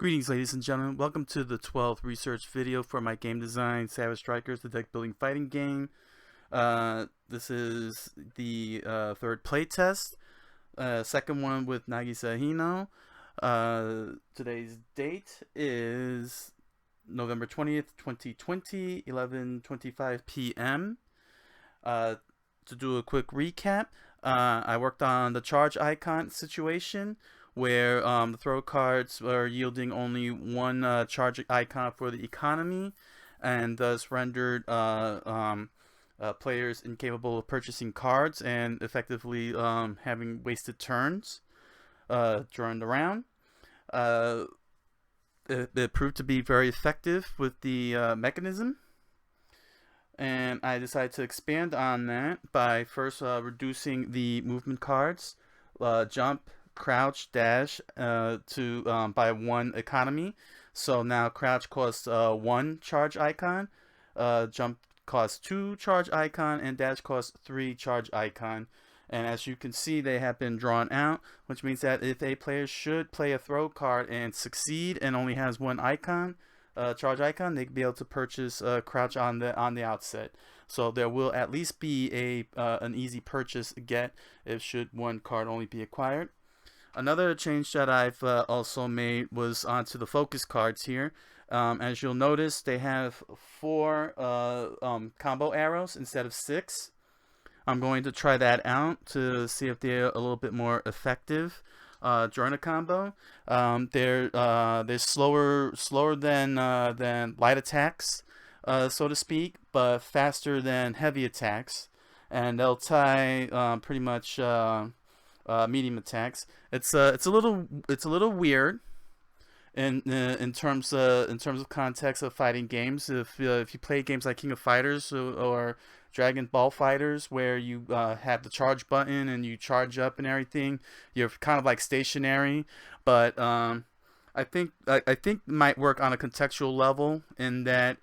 Greetings, ladies and gentlemen. Welcome to the 12th research video for my game design Savage Strikers, the deck building fighting game. This is the third playtest, second one with Nagisa Hino. Today's date is November 20th, 2020, 11:25 p.m. To do a quick recap, I worked on the charge icon situation, where the throw cards are yielding only one charge icon for the economy, and thus rendered players incapable of purchasing cards and effectively having wasted turns during the round. It proved to be very effective with the mechanism, and I decided to expand on that by first reducing the movement cards, jump, crouch, dash by one economy. So now crouch costs one charge icon, jump costs 2 charge icon, and dash costs 3 charge icon. And as you can see, they have been drawn out, which means that if a player should play a throw card and succeed and only has one icon, charge icon, they could be able to purchase crouch on the outset. So there will at least be an easy purchase get if should one card only be acquired. Another change that I've also made was onto the focus cards here. As you'll notice, they have 4 combo arrows instead of 6. I'm going to try that out to see if they're a little bit more effective during a combo. They're slower than light attacks, so to speak, but faster than heavy attacks, and they'll tie pretty much medium attacks. It's a little weird in terms of context of fighting games. If you play games like King of Fighters or Dragon Ball Fighters, where you have the charge button and you charge up and everything, you're kind of like stationary. But I think might work on a contextual level in that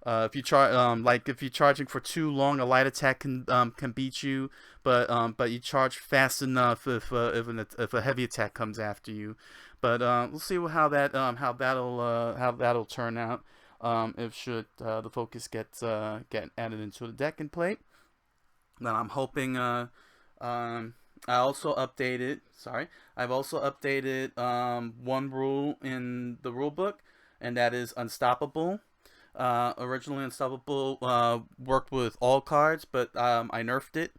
if you're charging for too long, a light attack can beat you, but you charge fast enough if a heavy attack comes after you. But we'll see how that'll turn out. If should the focus get added into the deck and play. Then I'm hoping I've also updated one rule in the rule book, and that is unstoppable. Originally, unstoppable worked with all cards, but I nerfed it.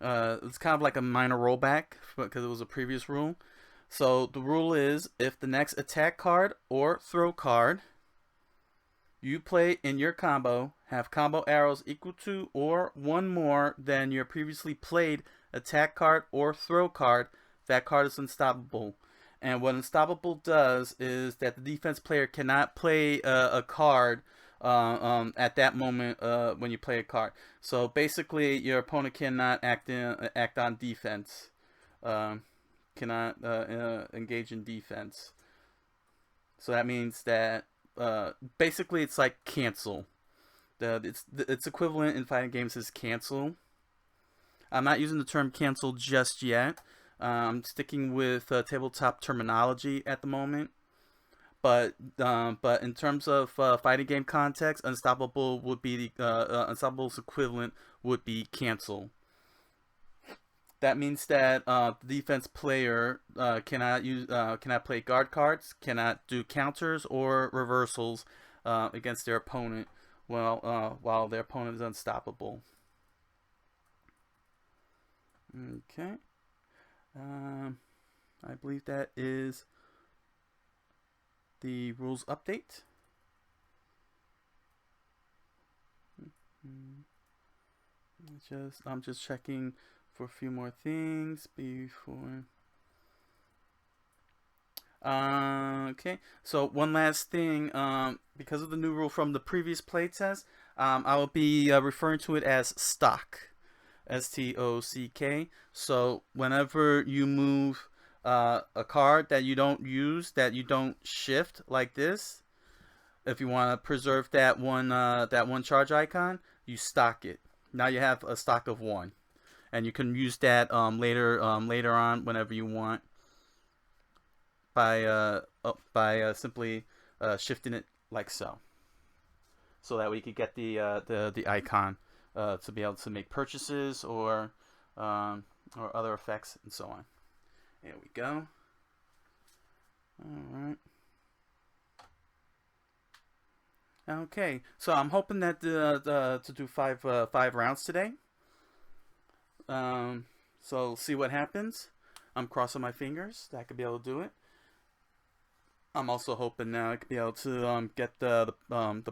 It's kind of like a minor rollback because it was a previous rule. So the rule is, if the next attack card or throw card you play in your combo have combo arrows equal to or one more than your previously played attack card or throw card, that card is unstoppable. And what unstoppable does is that the defense player cannot play a card at that moment when you play a card. So basically, your opponent cannot act on defense, cannot engage in defense. So that means that basically it's like cancel. Its equivalent in fighting games is cancel. I'm not using the term cancel just yet. I'm sticking with tabletop terminology at the moment, but in terms of fighting game context, unstoppable would be unstable's equivalent would be cancel. That means that the defense player cannot play guard cards, cannot do counters or reversals against their opponent while their opponent is unstoppable. Okay. I believe that is the rules update. I'm just checking for a few more things before. Okay, so one last thing, because of the new rule from the previous playtest, I will be referring to it as stock. S-T-O-C-K. So whenever you move a card that you don't use, that you don't shift like this, if you want to preserve that one charge icon, you stock it. Now you have a stock of 1, and you can use that later on whenever you want by by simply shifting it like so, so that we could get the icon to be able to make purchases or other effects and so on. There we go. All right. Okay, so I'm hoping that to do five rounds today. So see what happens. I'm crossing my fingers that I could be able to do it. I'm also hoping now I could be able to get the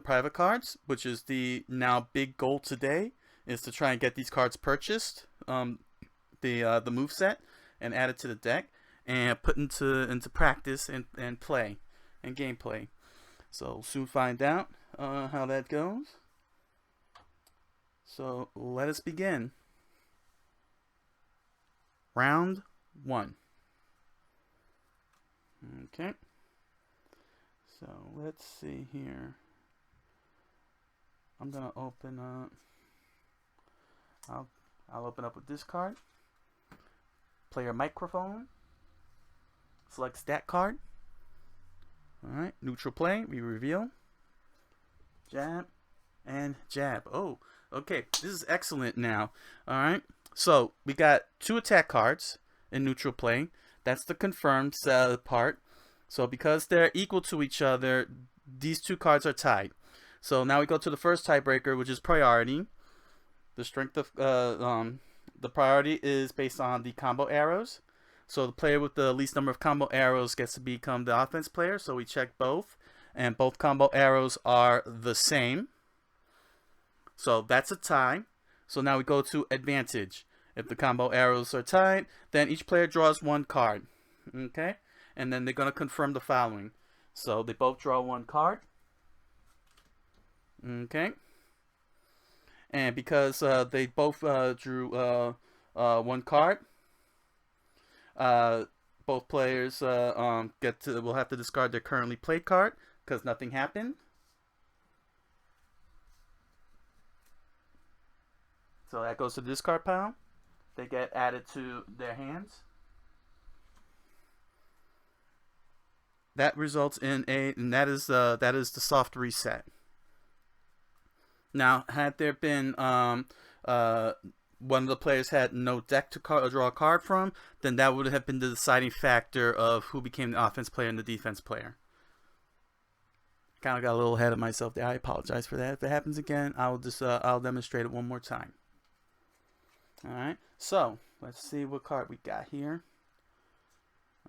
private cards, which is the now big goal today, is to try and get these cards purchased, the move set, and add it to the deck and put into practice and play and gameplay. So we'll soon find out how that goes. So let us begin. Round 1. Okay. So let's see here. I'm gonna open up. I'll open up with this card. Player microphone. Select stat card. Alright, neutral play, we reveal. Jab and jab. Oh, okay, this is excellent now. Alright, so we got 2 attack cards in neutral play. That's the confirmed part. So because they're equal to each other, these 2 cards are tied. So now we go to the first tiebreaker, which is priority. The strength of the priority is based on the combo arrows. So the player with the least number of combo arrows gets to become the offense player. So we check both, and both combo arrows are the same. So that's a tie. So now we go to advantage. If the combo arrows are tied, then each player draws 1 card. Okay? And then they're going to confirm the following. So they both draw 1 card. Okay? And because they both drew 1 card, both players will have to discard their currently played card because nothing happened. So that goes to the discard pile. They get added to their hands. That results in and that is the soft reset. Now, had there been one of the players had no deck to draw a card from, then that would have been the deciding factor of who became the offense player and the defense player. Kind of got a little ahead of myself there. I apologize for that. If it happens again, I'll demonstrate it one more time. All right. So let's see what card we got here.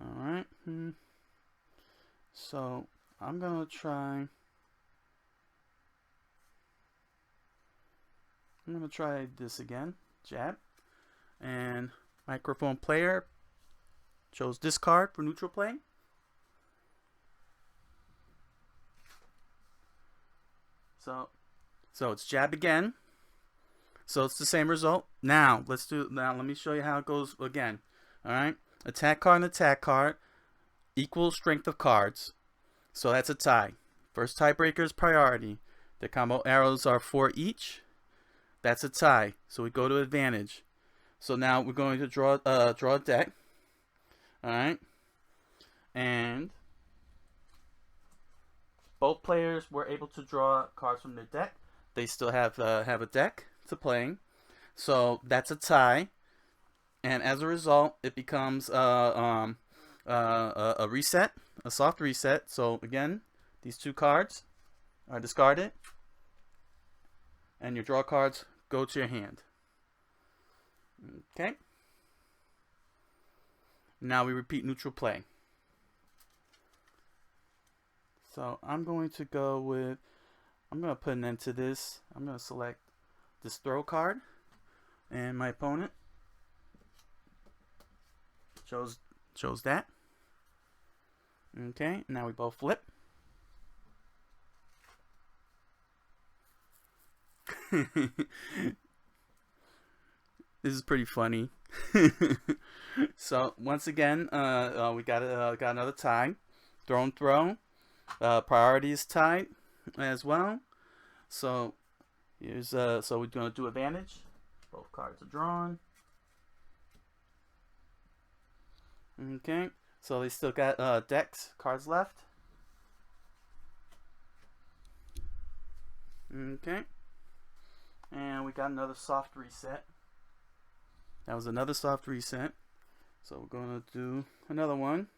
All right. So I'm gonna try. I'm gonna try this again. Jab. And microphone player chose this card for neutral play. So it's jab again. So it's the same result. Now let me show you how it goes again. Alright. Attack card and attack card equal strength of cards. So that's a tie. First tiebreaker is priority. The combo arrows are 4 each. That's a tie. So we go to advantage. So now we're going to draw a deck. Alright. And both players were able to draw cards from their deck. They still have a deck to play. So that's a tie. And as a result, it becomes a reset, a soft reset. So again, these 2 cards are discarded. And your draw cards go to your hand. Okay. Now we repeat neutral play. So I'm going to put an end to this. I'm going to select this throw card. And my opponent chose that. Okay, now we both flip. This is pretty funny. So once again, we got another tie. Throw. Priority is tied as well. So here's so we're gonna do advantage. Both cards are drawn. Okay. So they still got decks, cards left. Okay. And we got another soft reset. That was another soft reset. So we're going to do another one.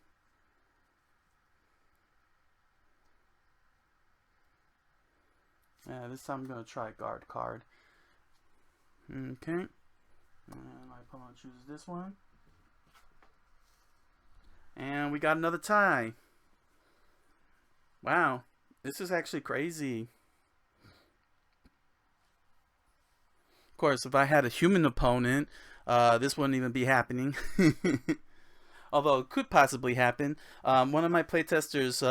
This time I'm going to try a guard card. Okay. And my opponent chooses this one. And we got another tie. Wow. This is actually crazy. Of course, if I had a human opponent, this wouldn't even be happening. Although it could possibly happen. One of my playtesters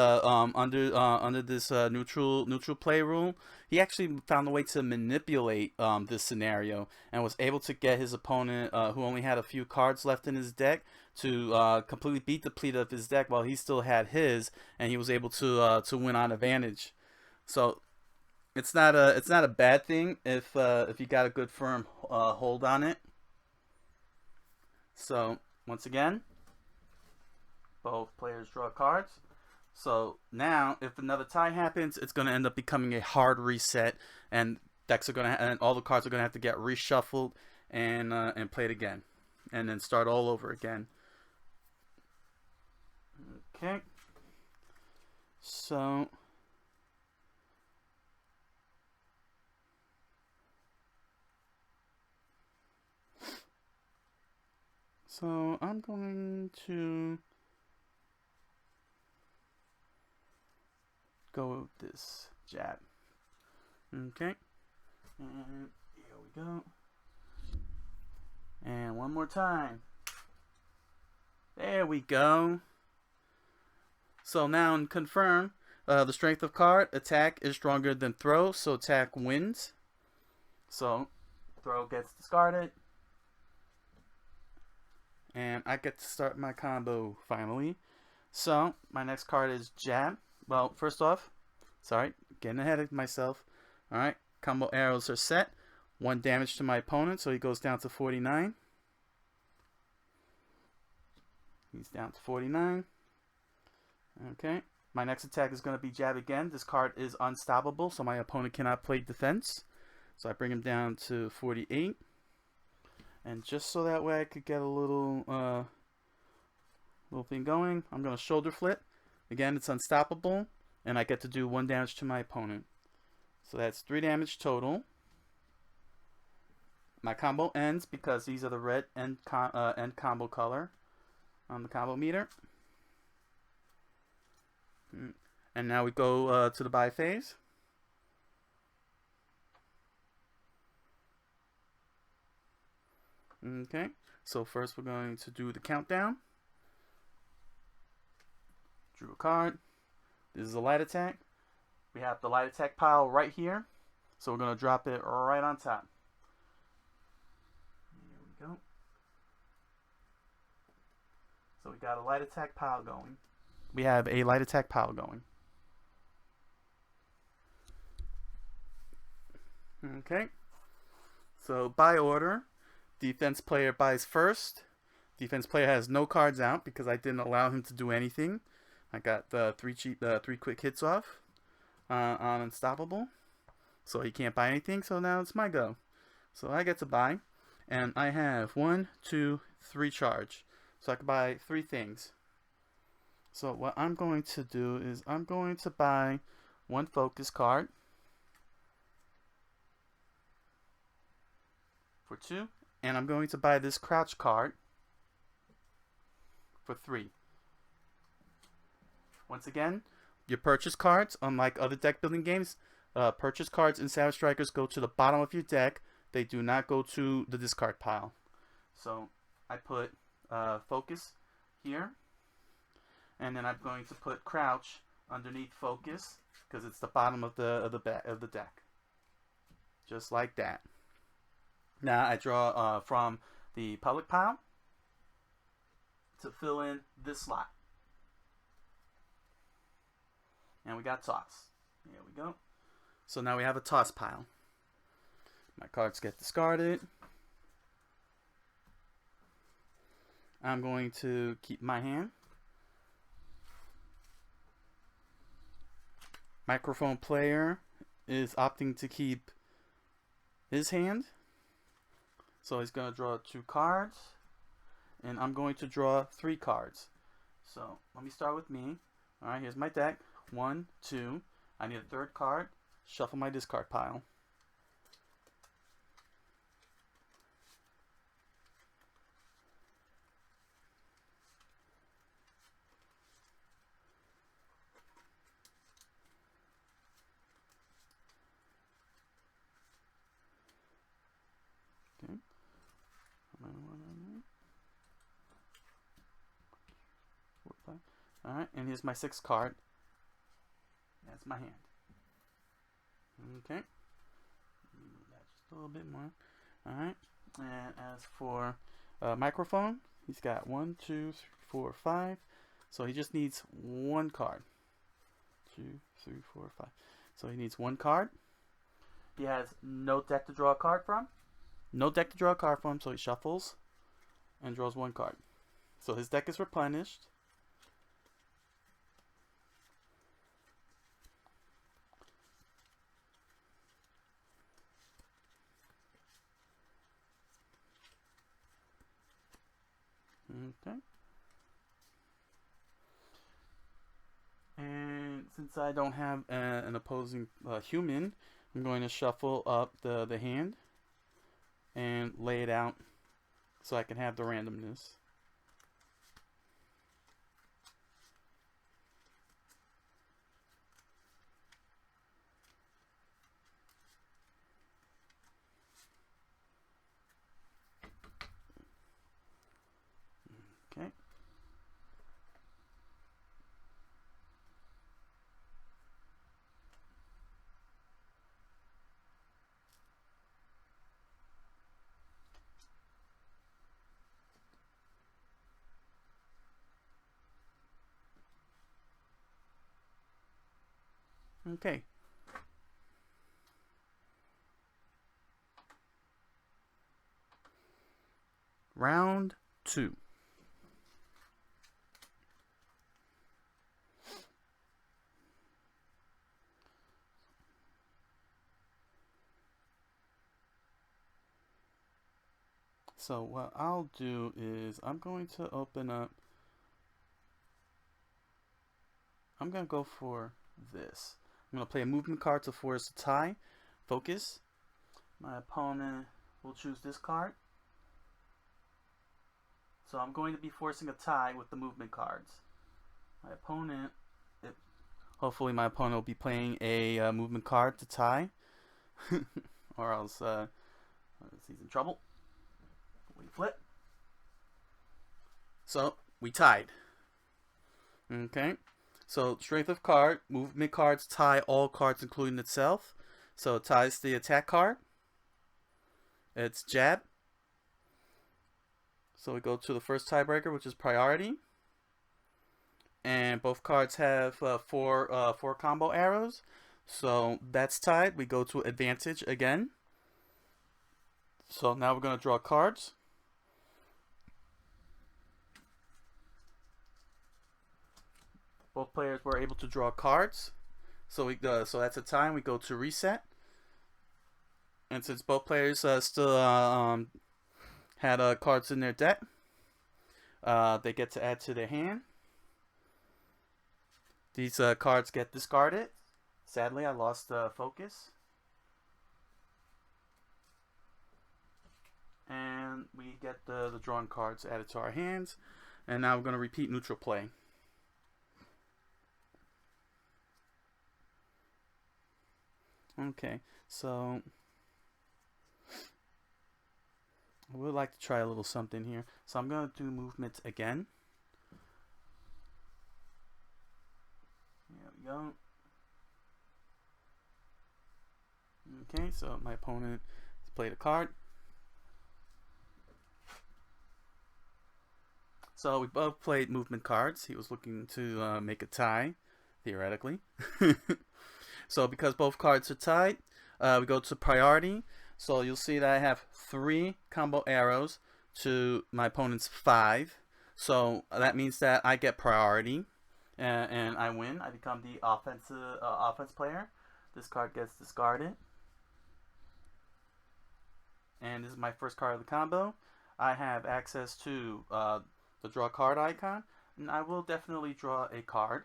under this neutral play rule, he actually found a way to manipulate this scenario and was able to get his opponent, who only had a few cards left in his deck, to completely beat the deplete of his deck while he still had his, and he was able to win on advantage. So it's not a bad thing if you got a good firm hold on it. So once again, both players draw cards. So now, if another tie happens, it's going to end up becoming a hard reset, and decks are going to, and all the cards are going to have to get reshuffled and played again, and then start all over again. Okay. So I'm going to go with this jab. Okay. And here we go. And one more time. There we go. So now in confirm, the strength of card, attack is stronger than throw, so attack wins. So throw gets discarded. And I get to start my combo finally. So my next card is jab. Well, first off, sorry, getting ahead of myself. Alright, combo arrows are set. 1 damage to my opponent, so he goes down to 49. He's down to 49. Okay, my next attack is going to be jab again. This card is unstoppable, so my opponent cannot play defense. So I bring him down to 48. And just so that way I could get a little thing going, I'm going to shoulder flip. Again, it's unstoppable, and I get to do 1 damage to my opponent. So that's 3 damage total. My combo ends because these are the red end combo color on the combo meter. And now we go to the buy phase. Okay, so first we're going to do the countdown. Drew a card. This is a light attack. We have the light attack pile right here, so we're going to drop it right on top. Here we go. So we got a light attack pile going. We have a light attack pile going. Okay, so by order, defense player buys first. Defense player has no cards out because I didn't allow him to do anything. I got the 3 quick hits off on Unstoppable, so he can't buy anything. So now it's my go. So I get to buy, and I have 1, 2, 3 charge, so I can buy 3 things. So what I'm going to do is I'm going to buy 1 focus card for 2, and I'm going to buy this crouch card for 3. Once again, your purchase cards, unlike other deck building games, purchase cards in Savage Strikers go to the bottom of your deck. They do not go to the discard pile. So I put focus here, and then I'm going to put crouch underneath focus because it's the bottom of the deck, just like that. Now I draw from the public pile to fill in this slot. And we got toss. Here we go. So now we have a toss pile. My cards get discarded. I'm going to keep my hand. microphone player is opting to keep his hand. So he's going to draw 2 cards. And I'm going to draw 3 cards. So let me start with me. Alright, here's my deck. 1, 2. I need a 3rd card. Shuffle my discard pile. Okay. Alright, and here's my 6th card. That's my hand. Okay. Just a little bit more. Alright. And as for microphone, he's got 1, 2, 3, 4, 5. So he just needs 1 card. 2, 3, 4, 5. So he needs 1 card. He has no deck to draw a card from. No deck to draw a card from, so he shuffles and draws 1 card. So his deck is replenished. Okay. And since I don't have an opposing human, I'm going to shuffle up the hand and lay it out so I can have the randomness. Okay. Okay. Round 2. So what I'll do is I'm going to open up. I'm going to go for this. I'm going to play a movement card to force a tie. Focus. My opponent will choose this card. So I'm going to be forcing a tie with the movement cards. My opponent, hopefully my opponent will be playing a movement card to tie. Or else he's in trouble. We flip. So we tied. Okay. So strength of card, movement cards tie all cards including itself. So it ties the attack card. It's jab. So we go to the first tiebreaker, which is priority. And both cards have four combo arrows. So that's tied. We go to advantage again. So now we're going to draw cards. Both players were able to draw cards. So so that's a tie. We go to reset. And since both players still had cards in their deck, they get to add to their hand. These cards get discarded. Sadly, I lost focus. And we get the drawn cards added to our hands. And now we're going to repeat neutral play. Okay, so I would like to try a little something here. So I'm going to do movement again. There we go. Okay, so my opponent has played a card. So we both played movement cards. He was looking to make a tie, theoretically. So because both cards are tied, we go to priority. So you'll see that I have 3 combo arrows to my opponent's 5. So that means that I get priority. and I win. I become the offense player. This card gets discarded. And this is my first card of the combo. I have access to the draw card icon, and I will definitely draw a card.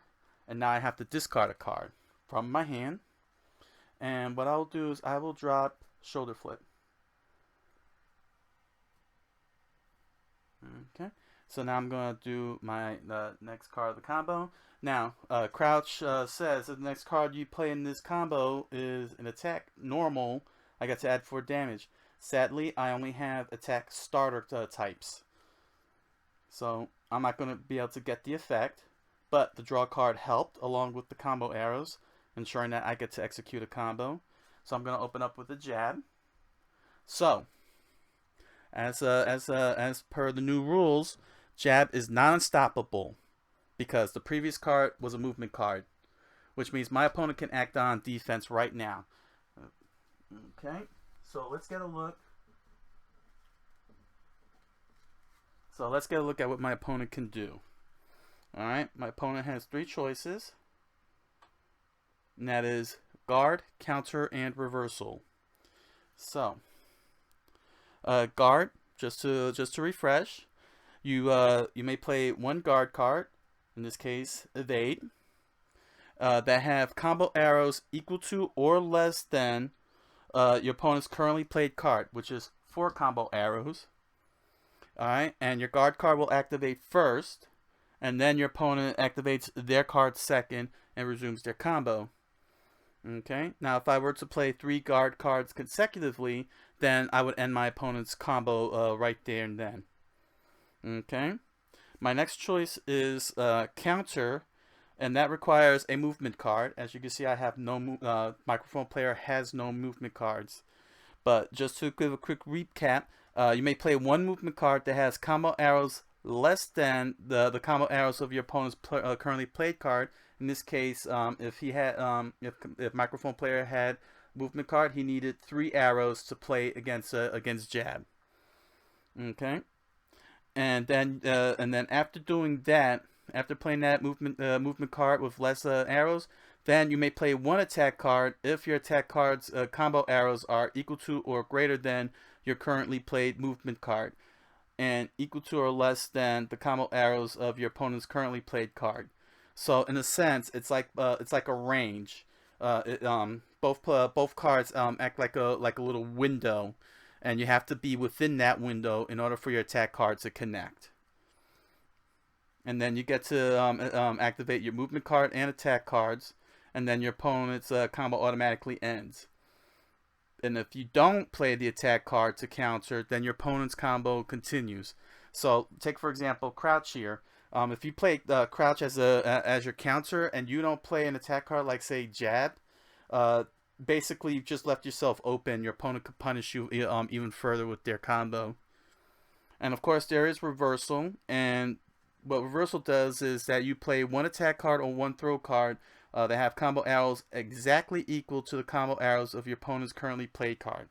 And now I have to discard a card from my hand. And what I'll do is I will drop Shoulder Flip. Okay, so now I'm going to do my next card of the combo. Now, Crouch says that the next card you play in this combo is an attack normal. I got to add 4 damage. Sadly, I only have attack starter types. So, I'm not going to be able to get the effect. But the draw card helped along with the combo arrows, ensuring that I get to execute a combo. So, I'm going to open up with a jab. So, as per the new rules, jab is non-stoppable because the previous card was a movement card, which means my opponent can act on defense right now. Okay, so let's get a look. So let's get a look at what my opponent can do. Alright, my opponent has 3 choices. And that is guard, counter, and reversal. So, guard, just to refresh, you may play 1 guard card, in this case evade, that have combo arrows equal to or less than your opponent's currently played card, which is 4 combo arrows. Alright, and your guard card will activate first, and then your opponent activates their card second and resumes their combo. Okay, now if I were to play 3 guard cards consecutively, then I would end my opponent's combo right there and then. Okay, my next choice is counter, and that requires a movement card. As you can see, I have no microphone player has no movement cards. But just to give a quick recap, you may play 1 movement card that has combo arrows less than the combo arrows of your opponent's currently played card. In this case, if he had if microphone player had movement card, he needed 3 arrows to play against jab. Okay, and then after doing that, after playing that movement card with less arrows, then you may play 1 attack card if your attack card's combo arrows are equal to or greater than your currently played movement card, and equal to or less than the combo arrows of your opponent's currently played card. So in a sense, it's like a range. Both cards act like a little window, and you have to be within that window in order for your attack card to connect. And then you get to activate your movement card and attack cards, and then your opponent's combo automatically ends. And if you don't play the attack card to counter, then your opponent's combo continues. So take for example Crouch here. If you play Crouch as your counter and you don't play an attack card like say jab, basically you've just left yourself open. Your opponent could punish you even further with their combo. And of course there is reversal, and what reversal does is that you play 1 attack card or 1 throw card that have combo arrows exactly equal to the combo arrows of your opponent's currently played card.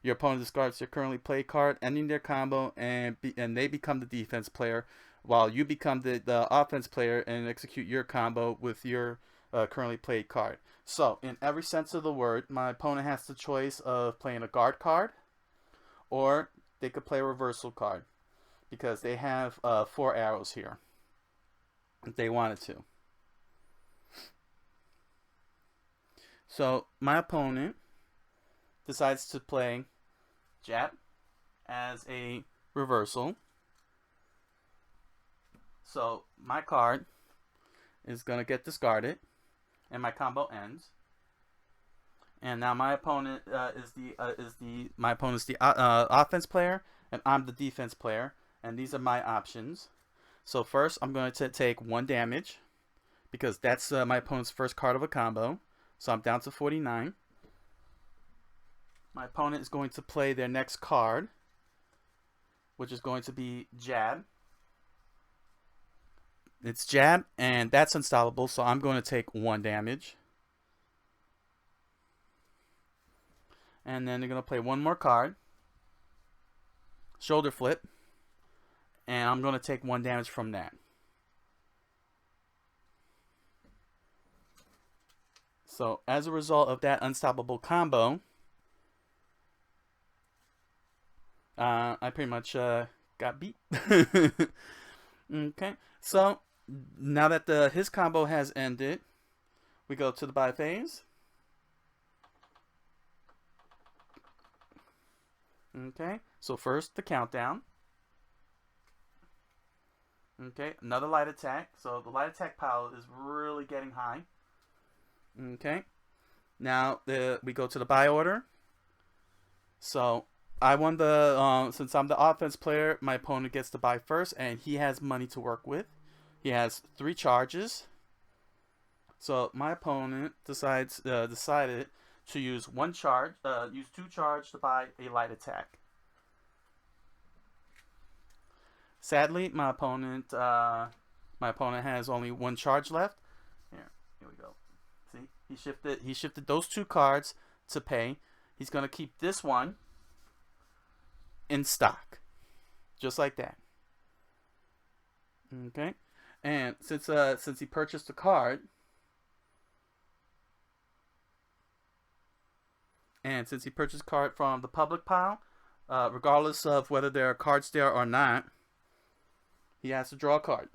Your opponent discards their currently played card, ending their combo, and they become the defense player, while you become the offense player and execute your combo with your currently played card. So, in every sense of the word, my opponent has the choice of playing a guard card, or they could play a reversal card, because they have 4 arrows here, if they wanted to. So, my opponent decides to play jab as a reversal. So my card is gonna get discarded, and my combo ends. And now my opponent is the offense player, and I'm the defense player. And these are my options. So first, I'm going to take 1 damage, because that's my opponent's first card of a combo. So I'm down to 49. My opponent is going to play their next card, which is going to be jab. It's jab, and that's unstoppable, so I'm going to take 1 damage. And then they're going to play 1 more card, shoulder flip, and I'm going to take 1 damage from that. So as a result of that unstoppable combo, I pretty much got beat. Okay, so now that his combo has ended, we go to the buy phase. Okay, so first the countdown. Okay, another light attack. So the light attack pile is really getting high. Okay, now we go to the buy order. So I won since I'm the offense player, my opponent gets to buy first, and he has money to work with. He has 3 charges. So my opponent decided to use 2 charge to buy a light attack. Sadly, my opponent has only 1 charge left. Here we go. See, he shifted those 2 cards to pay. He's gonna keep this one in stock, just like that. Okay, and since he purchased the card, from the public pile, regardless of whether there are cards there or not, he has to draw a card.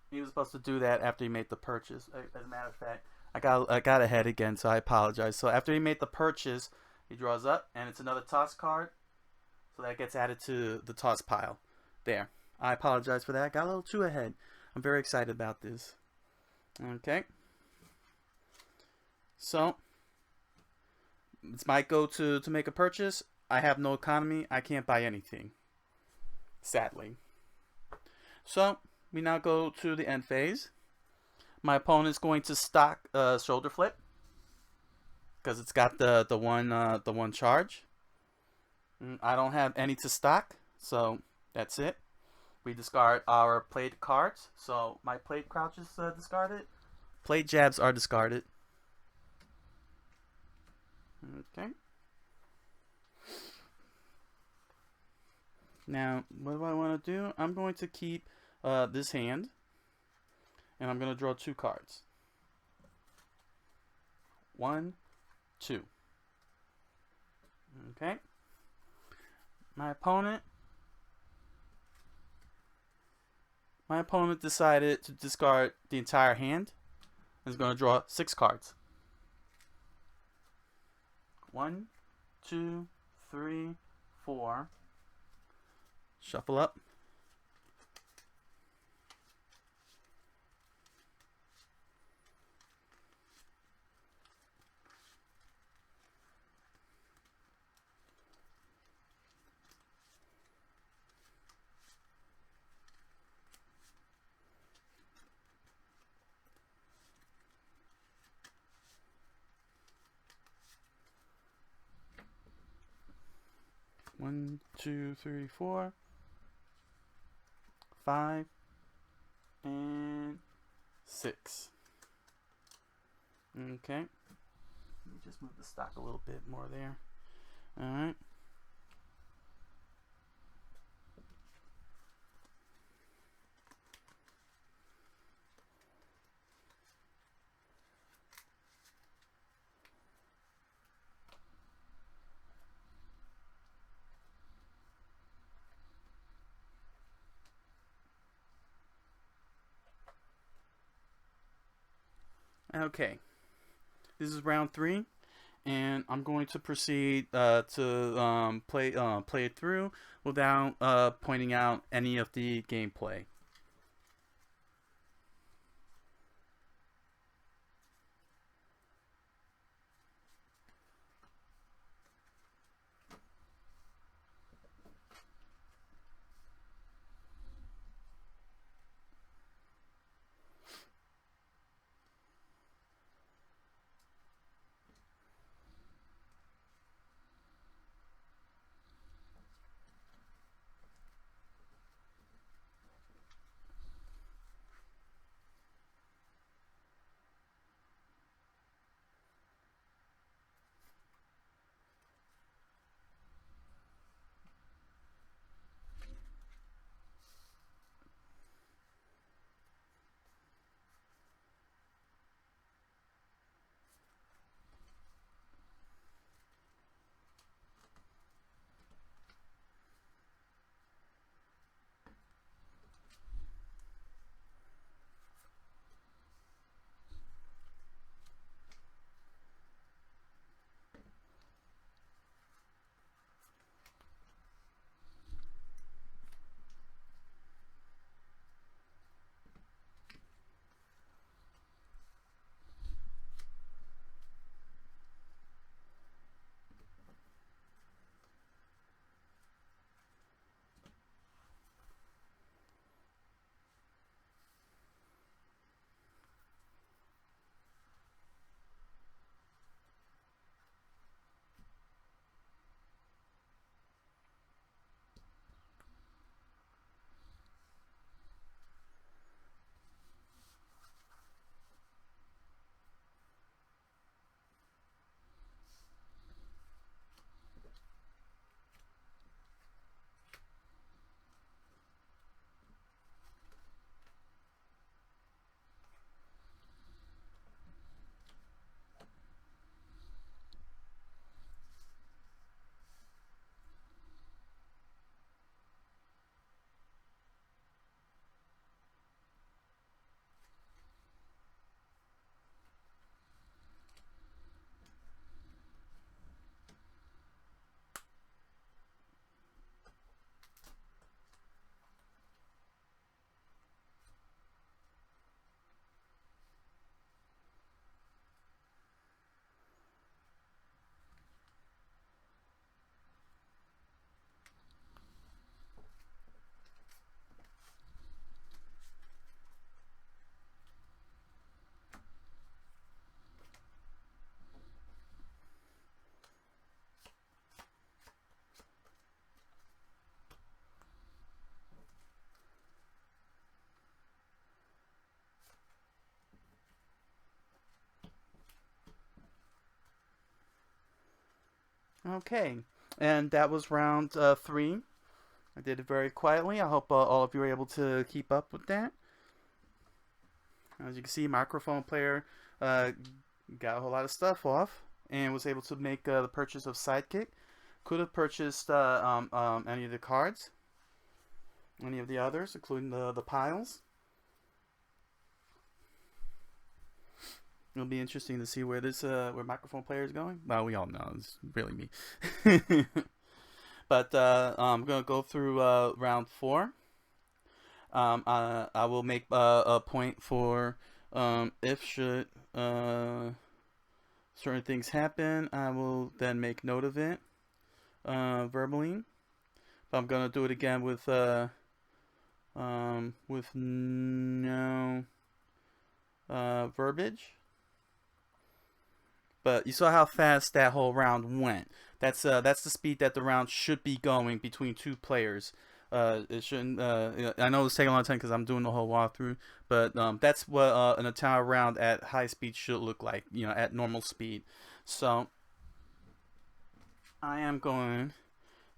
He was supposed to do that after he made the purchase. As a matter of fact, I got ahead again, so I apologize. So after he made the purchase, he draws up, and it's another toss card. So that gets added to the toss pile. There. I apologize for that. I got a little too ahead. I'm very excited about this. Okay. So it's my go to make a purchase. I have no economy. I can't buy anything, sadly. So we now go to the end phase. My opponent's going to stock shoulder flip because it's got the one charge. I don't have any to stock, so that's it. We discard our played cards. So my played crouch is discarded. Played jabs are discarded. Okay. Now, what do I want to do? I'm going to keep this hand, and I'm going to draw 2 cards. 1, 2. Okay. My opponent decided to discard the entire hand and is going to draw 6 cards. 1, 2, 3, 4. Shuffle up. One, 2, 3, 4, 5, and 6. Okay. Let me just move the stock a little bit more there. Alright. Okay, this is round 3, and I'm going to proceed to play it through without pointing out any of the gameplay. Okay, and that was round 3. I did it very quietly. I hope all of you were able to keep up with that. As you can see, microphone player uh, got a whole lot of stuff off and was able to make the purchase of Sidekick. Could have purchased any of the cards, any of the others, including the piles. It'll be interesting to see where this where microphone player is going. Well, we all know it's really me. But I'm gonna go through round 4. I will make a point for if should certain things happen. I will then make note of it verbally. But I'm gonna do it again with no verbiage. But you saw how fast that whole round went. That's the speed that the round should be going between 2 players. It shouldn't. I know it's taking a long time because I'm doing the whole walkthrough, but that's what an entire round at high speed should look like. At normal speed. So I am going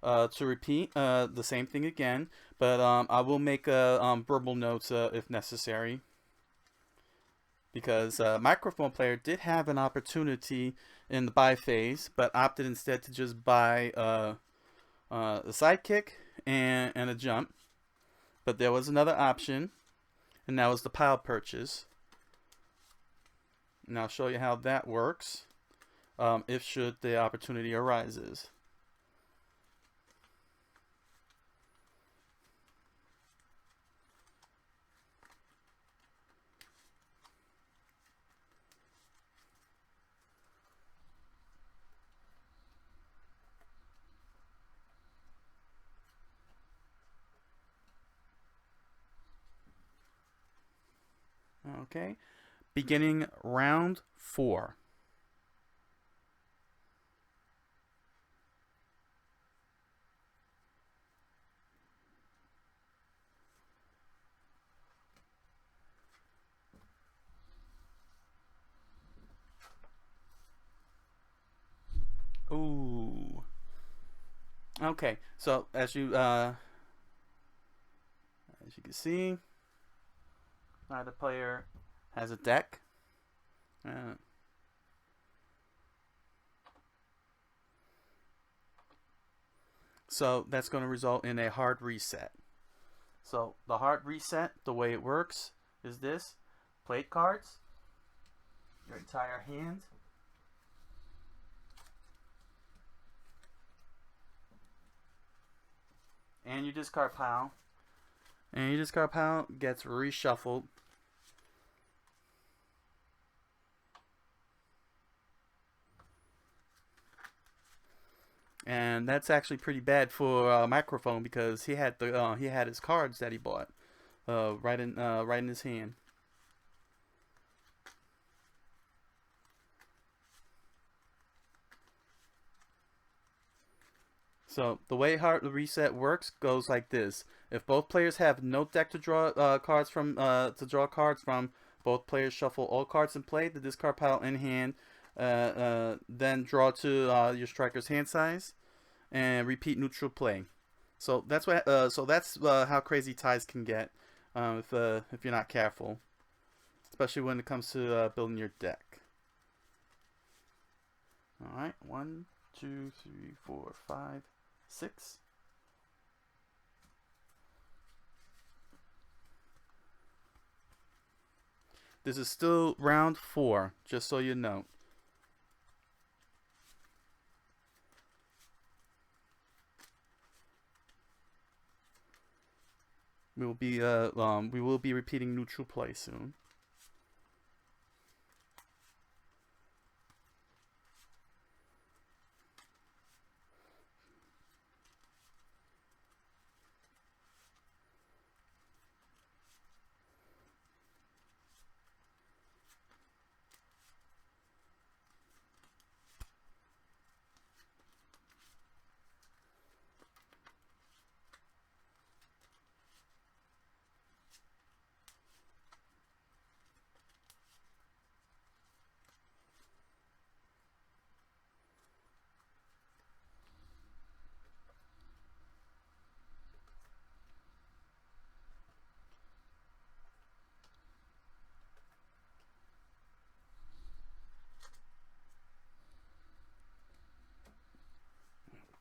to repeat the same thing again, but I will make verbal notes if necessary. Because microphone player did have an opportunity in the buy phase, but opted instead to just buy a sidekick and a jump. But there was another option, and that was the pile purchase. And I'll show you how that works if should the opportunity arises. Okay, beginning round 4. Ooh. Okay, so as you can see, the player has a deck. So that's going to result in a hard reset. So the hard reset, the way it works is this: plate cards, your entire hand, and your discard pile. And your discard pile gets reshuffled. And that's actually pretty bad for microphone because he had his cards that he bought right in his hand. So the way hard reset works goes like this: if both players have no deck to draw cards from, both players shuffle all cards in play, the discard pile in hand, then draw to your striker's hand size, and repeat neutral play. So that's how crazy ties can get if you're not careful, especially when it comes to building your deck. All right, 1, 2, 3, 4, 5, 6. This is still round 4, just so you know. We will be repeating neutral play soon.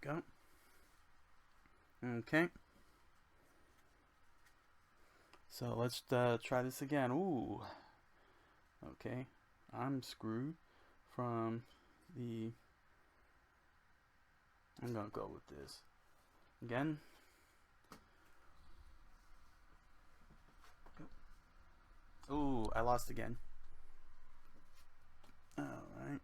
Go. Okay. So let's try this again. Ooh. Okay. I'm screwed from the... I'm gonna go with this. Again. Ooh, I lost again. Alright.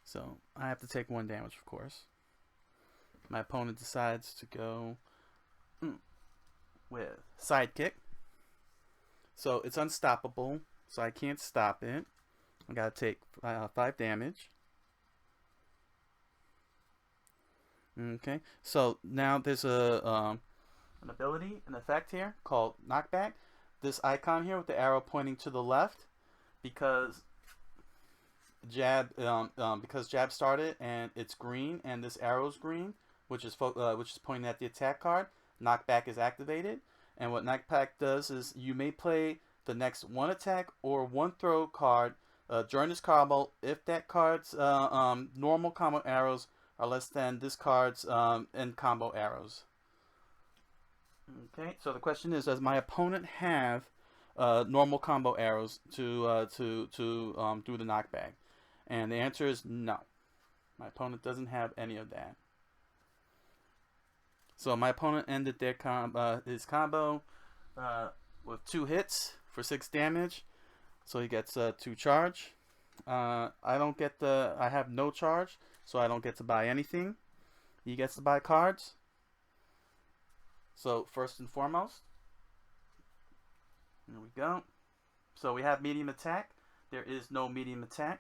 So I have to take 1 damage, of course. My opponent decides to go with Sidekick. So it's unstoppable, so I can't stop it. I gotta take 5 damage. Okay, so now there's an ability, an effect here called Knockback. This icon here with the arrow pointing to the left, because Jab started and it's green, and this arrow's green, which is pointing at the attack card. Knockback is activated, and what Knockback does is you may play the next 1 attack or 1 throw card during this combo if that card's normal combo arrows are less than this card's end combo arrows. Okay, so the question is, does my opponent have normal combo arrows to do the knockback? And the answer is no. My opponent doesn't have any of that. So my opponent ended their his combo with 2 hits for 6 damage. So he gets 2 charge. I have no charge, so I don't get to buy anything. He gets to buy cards. So first and foremost, here we go. So we have medium attack. There is no medium attack.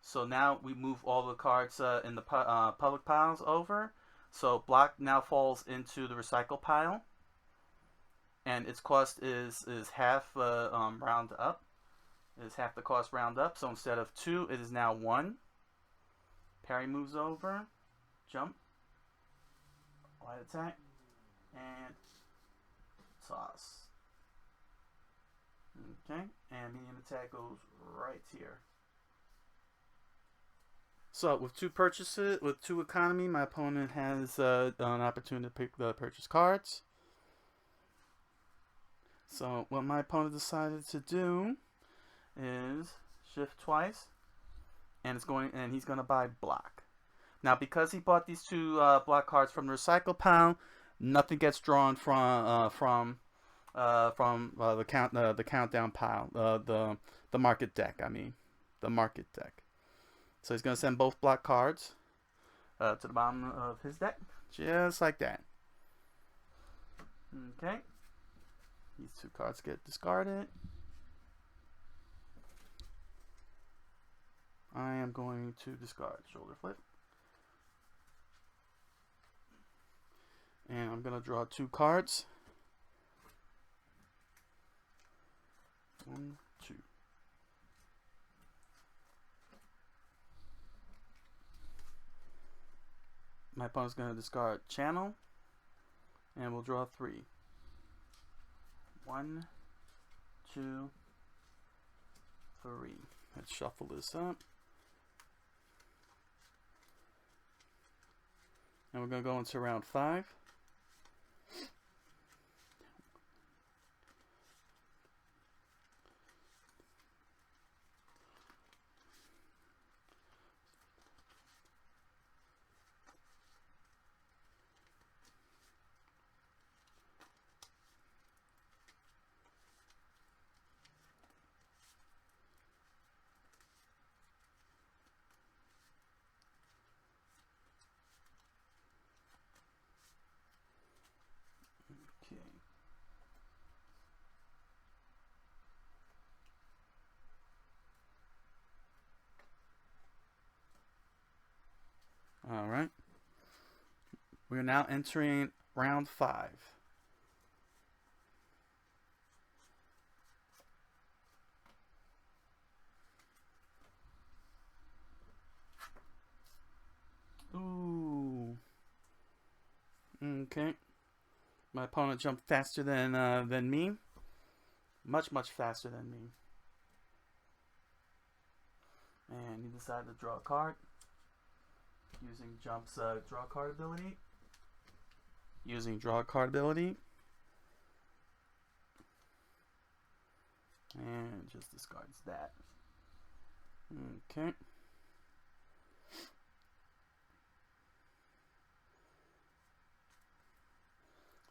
So now we move all the cards in the public piles over. So block now falls into the recycle pile, and its cost is half round up. It is half the cost round up. So instead of 2, it is now 1. Parry moves over, jump, light attack, and toss. Okay, and medium attack goes right here. So with 2 purchases, with 2 economy, my opponent has an opportunity to pick the purchase cards. So what my opponent decided to do is shift twice, and he's going to buy block. Now because he bought these 2 block cards from the recycle pile, nothing gets drawn from the countdown pile, the market deck. I mean, the market deck. So he's going to send both block cards to the bottom of his deck, just like that. Okay. These 2 cards get discarded. I am going to discard Shoulder Flip. And I'm going to draw 2 cards. 1, 2. My opponent's going to discard Channel, and we'll draw 3. 1, 2, 3. Let's shuffle this up. And we're going to go into round 5. We are now entering round 5. Ooh. Okay. My opponent jumped faster than me. Much faster than me. And he decided to draw a card using Jump's draw card ability. And just discards that. Okay.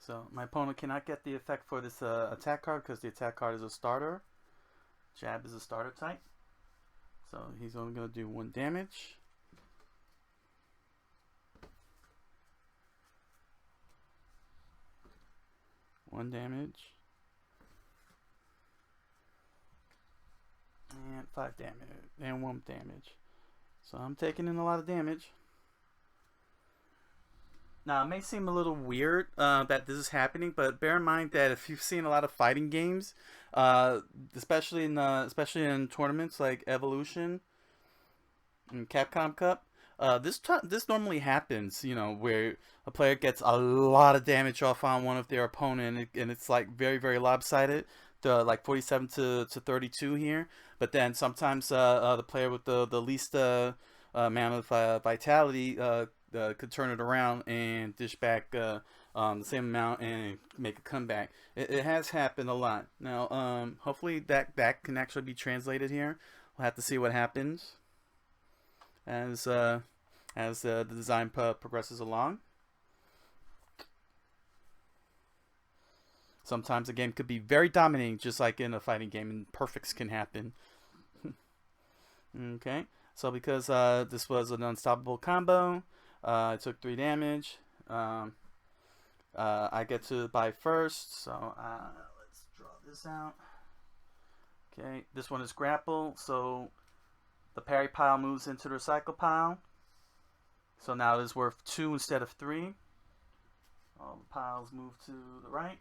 So my opponent cannot get the effect for this attack card because the attack card is a starter. Jab is a starter type. So he's only going to do 1 damage. And 5 damage. And 1 damage. So I'm taking in a lot of damage. Now, it may seem a little weird that this is happening, but bear in mind that if you've seen a lot of fighting games, especially in tournaments like Evolution and Capcom Cup, this normally happens. You know, where a player gets a lot of damage off on one of their opponent, and it's like very lopsided, like 47 to 32 here. But then sometimes the player with the least amount of vitality could turn it around and dish back the same amount and make a comeback. It has happened a lot. Now, hopefully that can actually be translated here. We'll have to see what happens as the design progresses along. Sometimes a game could be very dominating, just like in a fighting game, and perfects can happen. Okay, so because this was an unstoppable combo, I took 3 damage. I get to buy first, so let's draw this out. Okay, this one is grapple, so the parry pile moves into the recycle pile. So now it is worth 2 instead of 3. All the piles move to the right.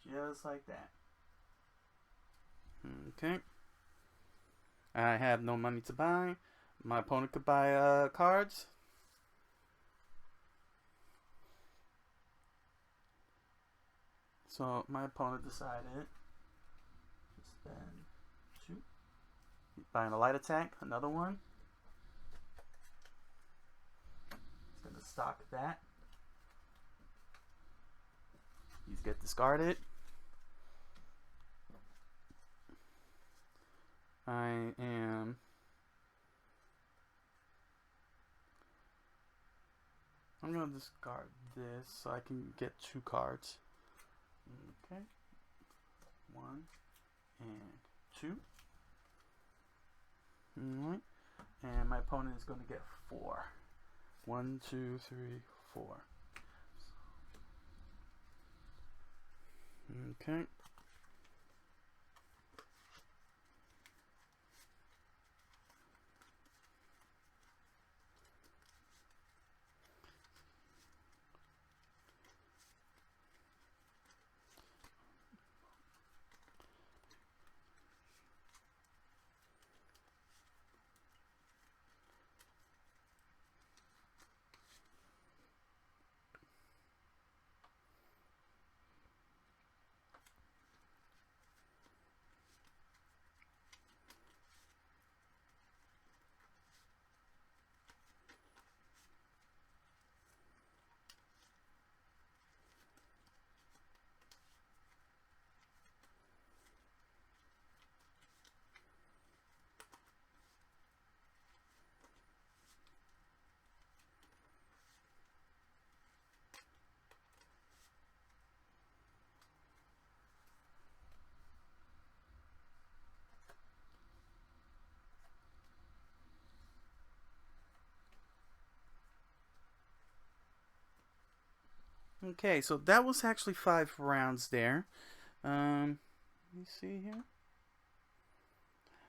Just like that. Okay. I have no money to buy. My opponent could buy cards. So my opponent decided to spend 2. He's buying a light attack, another one. He's going to stock that. These get discarded. I'm going to discard this so I can get 2 cards. Okay. 1 and 2. Alright. And my opponent is going to get 4. 1, 2, 3, 4. Okay. Okay, so that was actually 5 rounds there. Let me see here.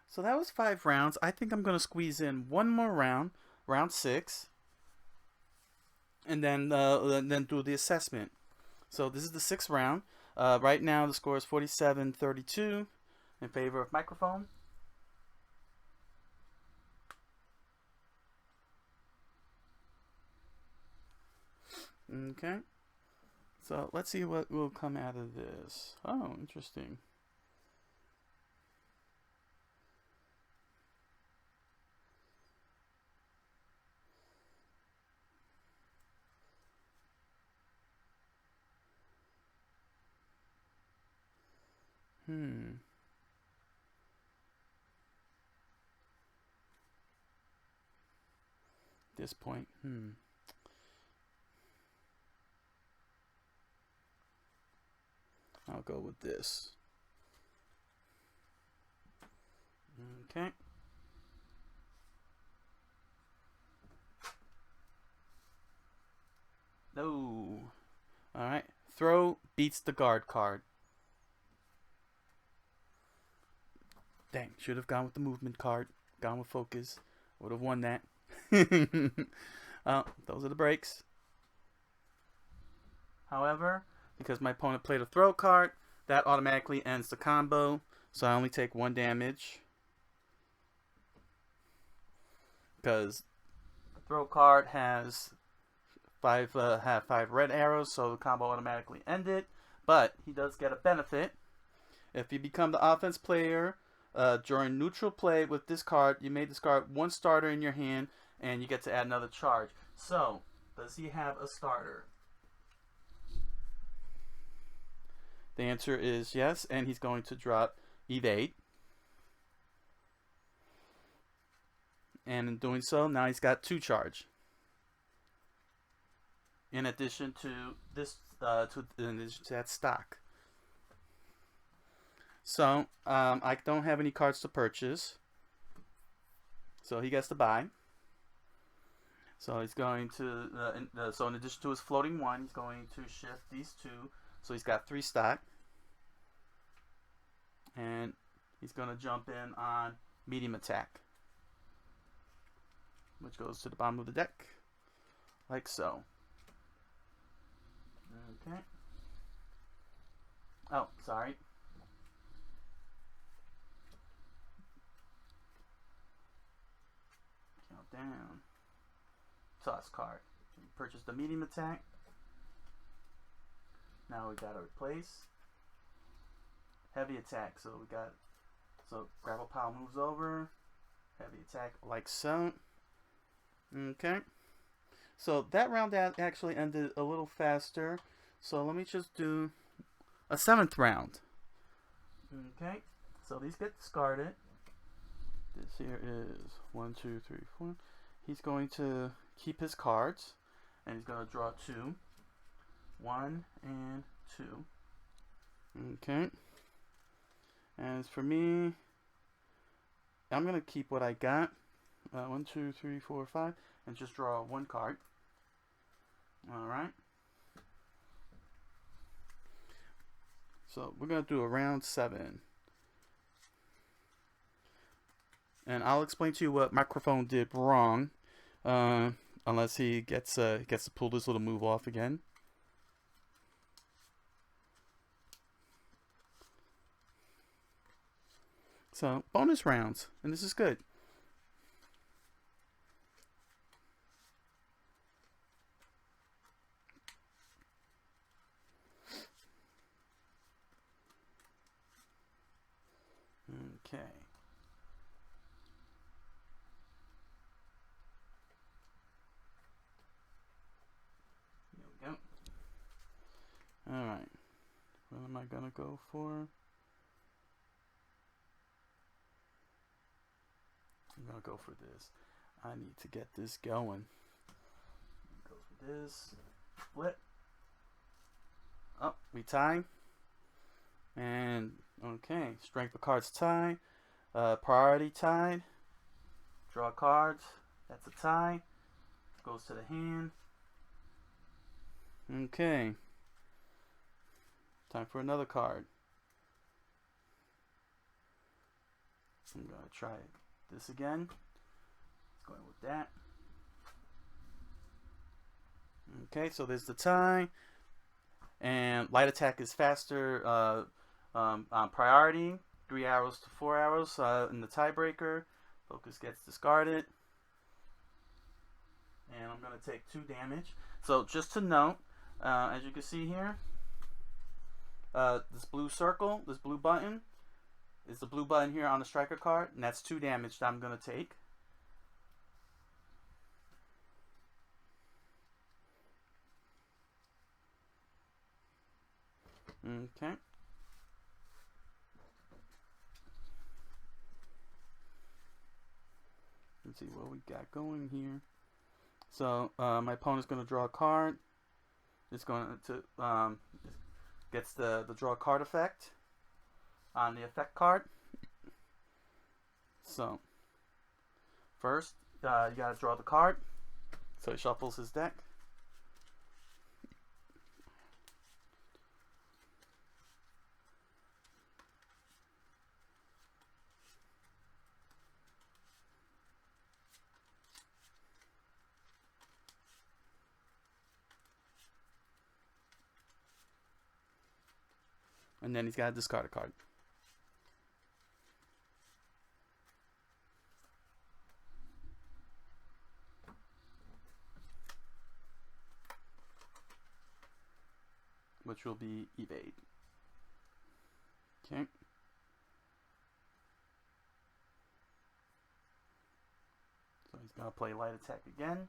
So that was 5 rounds. I think I'm going to squeeze in one more round, round 6. and then do the assessment. So this is the sixth round. Right now the score is 47-32 in favor of microphone. Okay. So let's see what will come out of this. Oh, interesting. This point. I'll go with this. Okay. No. Alright. Throw beats the guard card. Dang, should have gone with the movement card. Gone with focus. Would have won that. Those are the breaks. However, because my opponent played a throw card, that automatically ends the combo. So I only take 1 damage. Because the throw card has 5 red arrows, so the combo automatically ended. But he does get a benefit. If you become the offense player during neutral play with this card, you may discard 1 starter in your hand, and you get to add another charge. So, does he have a starter? The answer is yes, and he's going to drop evade. And in doing so, now he's got 2 charge. In addition to this, in addition to that stock. So, I don't have any cards to purchase. So he gets to buy. So he's going to, so in addition to his floating 1, he's going to shift these 2. So he's got 3 stock. And he's going to jump in on medium attack, which goes to the bottom of the deck, like so. Okay. Oh, sorry. Count down. Toss card. We purchased the medium attack. Now we gotta replace heavy attack. So we got, so gravel pile moves over. Heavy attack like so. Okay. So that round actually ended a little faster. So let me just do a 7th round. Okay. So these get discarded. This here is 1, 2, 3, 4. He's going to keep his cards, and he's going to draw 2. 1 and 2. Okay. As for me, I'm going to keep what I got. 1, 2, 3, 4, 5, and just draw 1 card. Alright. So we're going to do a round 7. And I'll explain to you what microphone did wrong. Unless he gets to pull this little move off again. So, bonus rounds. And this is good. Okay. There we go. Alright. What am I gonna go for? I'm gonna go for this. I need to get this going. Goes with this. Split. Oh, we tie. And okay, strength of cards tie. Priority tied. Draw cards. That's a tie. Goes to the hand. Okay. Time for another card. I'm gonna try this again. It's going with that. Okay, so there's the tie. And light attack is faster on priority. 3 arrows to 4 arrows in the tiebreaker. Focus gets discarded. And I'm going to take 2 damage. So just to note, as you can see here, this blue circle, this blue button, is the blue button here on the striker card. And that's 2 damage that I'm going to take. Okay. Let's see what we got going here. So my opponent's going to draw a card. It's going to gets the draw a card effect on the effect card. So first you got to draw the card. So he shuffles his deck. And then he's got to discard a card. Which will be evade. Okay. So he's going to play light attack again.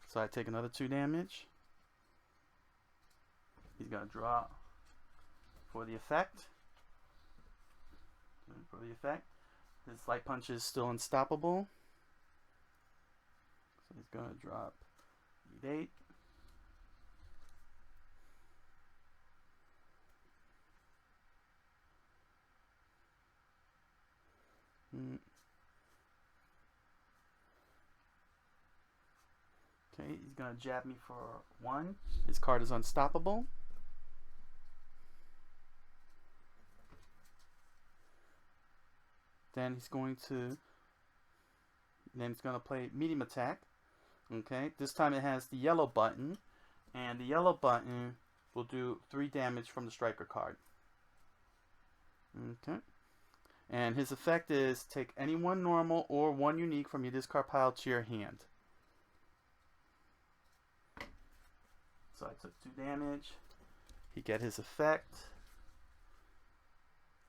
So I take another 2 damage. He's going to draw for the effect. His light punch is still unstoppable. So he's going to drop evade. Okay, he's going to jab me for 1. His card is unstoppable. Then he's going to play medium attack. Okay, this time it has the yellow button, and the yellow button will do 3 damage from the striker card. Okay, and his effect is take any 1 normal or 1 unique from your discard pile to your hand. So I took 2 damage. He get his effect.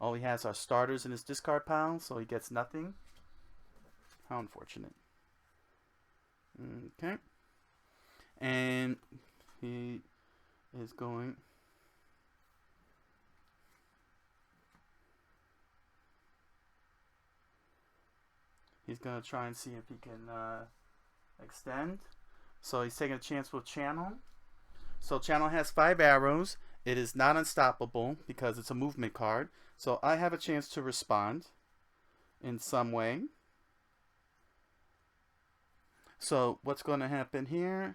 All he has are starters in his discard pile, so he gets nothing. How unfortunate. Okay. And he is going... He's going to try and see if he can extend. So he's taking a chance with Channel. So Channel has 5 arrows. It is not unstoppable because it's a movement card. So I have a chance to respond in some way. So what's going to happen here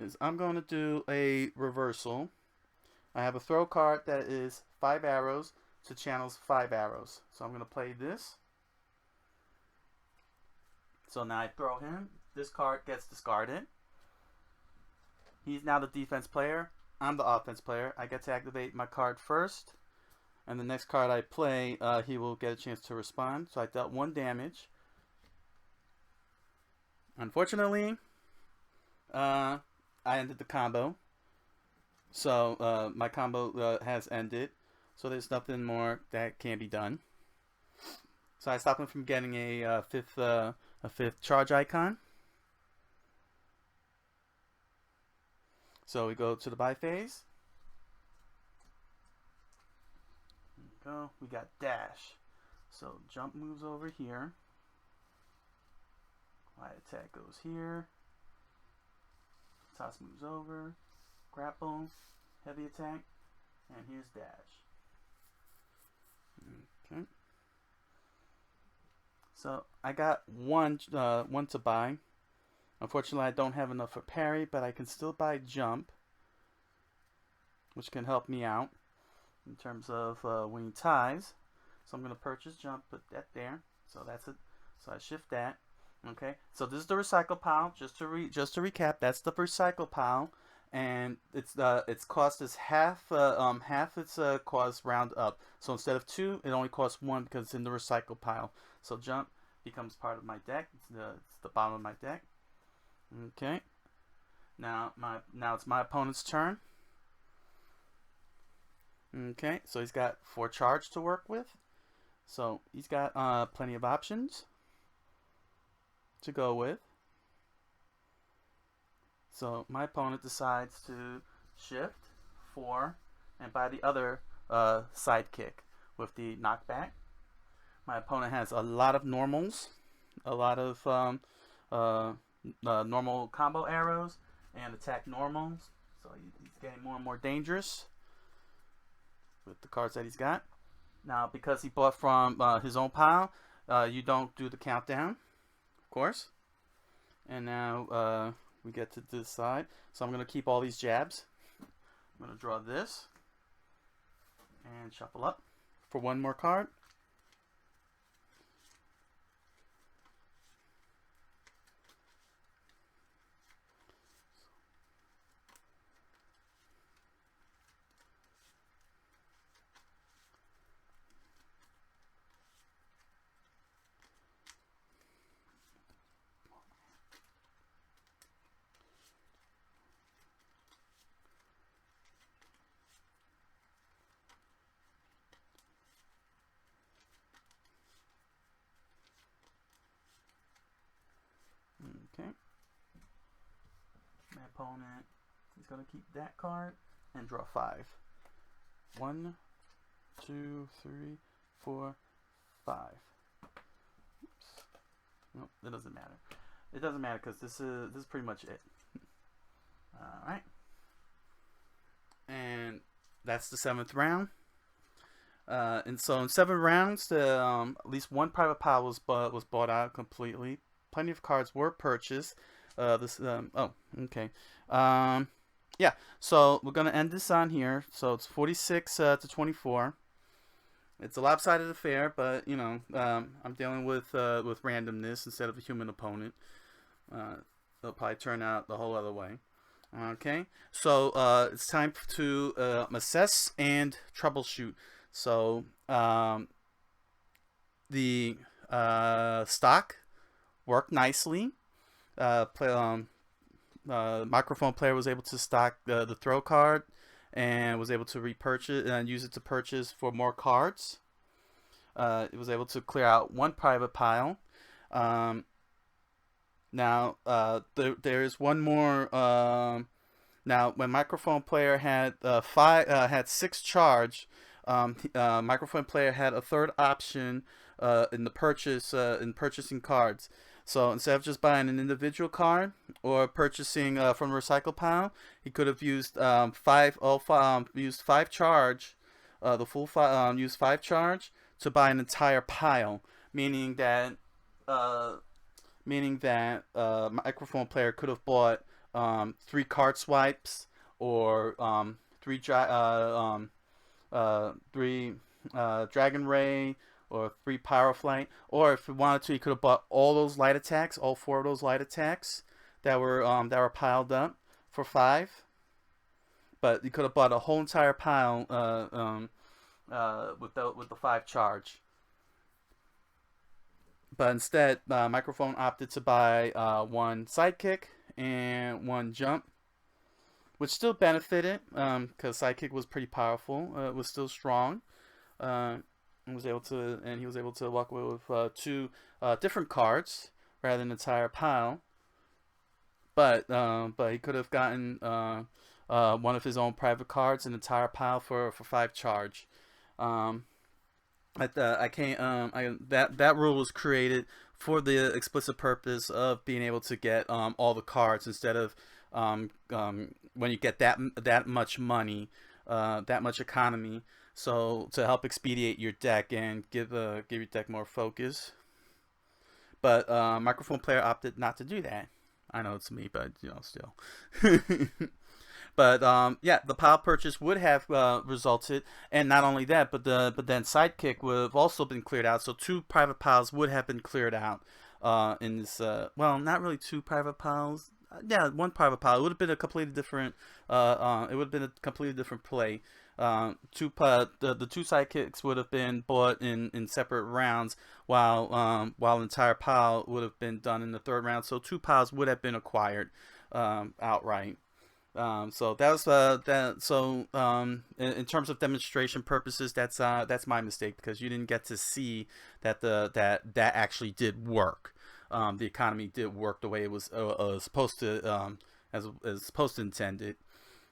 is I'm going to do a reversal. I have a throw card that is 5 arrows to Channel's 5 arrows. So I'm going to play this. So now I throw him. This card gets discarded. He's now the defense player. I'm the offense player. I get to activate my card first. And the next card I play, he will get a chance to respond. So I dealt 1 damage. Unfortunately, I ended the combo. So my combo has ended. So there's nothing more that can be done. So I stopped him from getting a fifth charge icon. So we go to the buy phase. Go. We got dash. So jump moves over here. Light attack goes here. Toss moves over. Grapple. Heavy attack. And here's dash. Okay. So I got one to buy. Unfortunately, I don't have enough for parry, but I can still buy jump, which can help me out in terms of winning ties. So I'm going to purchase jump, put that there. So that's it. So I shift that. Okay, so this is the recycle pile. Just to recap, that's the recycle pile, and its cost is half its cost round up. So instead of 2, it only costs 1 because it's in the recycle pile. So jump becomes part of my deck. It's the bottom of my deck. Okay. Now it's my opponent's turn. Okay, so he's got 4 charge to work with. So he's got plenty of options to go with. So my opponent decides to shift 4 and buy the other sidekick with the knockback. My opponent has a lot of normals, a lot of normal combo arrows and attack normals. So he's getting more and more dangerous with the cards that he's got. Now, because he bought from his own pile, you don't do the countdown, of course. And now we get to this side. So I'm going to keep all these jabs. I'm going to draw this and shuffle up for 1 more card. Okay. My opponent is going to keep that card and draw 5. 1, 2, 3, 4, 5. Oops. Nope, that doesn't matter. It doesn't matter because this is pretty much it. All right. And that's the 7th round. And so in 7 rounds, at least 1 private pile was bought out completely. Plenty of cards were purchased. Okay. Yeah, so we're gonna end this on here. So it's 46 to 24. It's a lopsided affair, but you know, I'm dealing with randomness instead of a human opponent. It'll probably turn out the whole other way. Okay, so it's time to assess and troubleshoot. So the stock worked nicely. Microphone player was able to stock the throw card and was able to repurchase and use it to purchase for more cards. It was able to clear out 1 private pile. Now there is one more. Now when microphone player had 6 charge, microphone player had a 3rd option in the purchasing cards. So instead of just buying an individual card or purchasing from the recycle pile, he could have used 5 charge, the full 5, used 5 charge to buy an entire pile, meaning that microphone player could have bought 3 card swipes or 3 Dragon Ray or 3 Pyroflight, or if he wanted to, he could have bought all those light attacks, all 4 of those light attacks that were piled up for 5. But he could have bought a whole entire pile with the 5 charge. But instead, microphone opted to buy 1 sidekick and 1 jump, which still benefited because sidekick was pretty powerful. It was still strong. He was able to walk away with 2 different cards rather than an entire pile. But he could have gotten 1 of his own private cards, an entire pile for 5 charge. That rule was created for the explicit purpose of being able to get all the cards instead of when you get that much money, that much economy. So to help expedite your deck and give your deck more focus. But microphone player opted not to do that. I know it's me, but you know, still. But yeah, the pile purchase would have resulted, and not only that, but then sidekick would have also been cleared out. So 2 private piles would have been cleared out in this well, not really two private piles. Yeah, one private pile. It would have been a completely different it would have been a completely different play. The two sidekicks would have been bought in separate rounds, while the entire pile would have been done in the third round. So two piles would have been acquired outright. So that was that. So in terms of demonstration purposes, that's my mistake, because you didn't get to see that that actually did work. The economy did work the way it was supposed to, as supposed to intend it.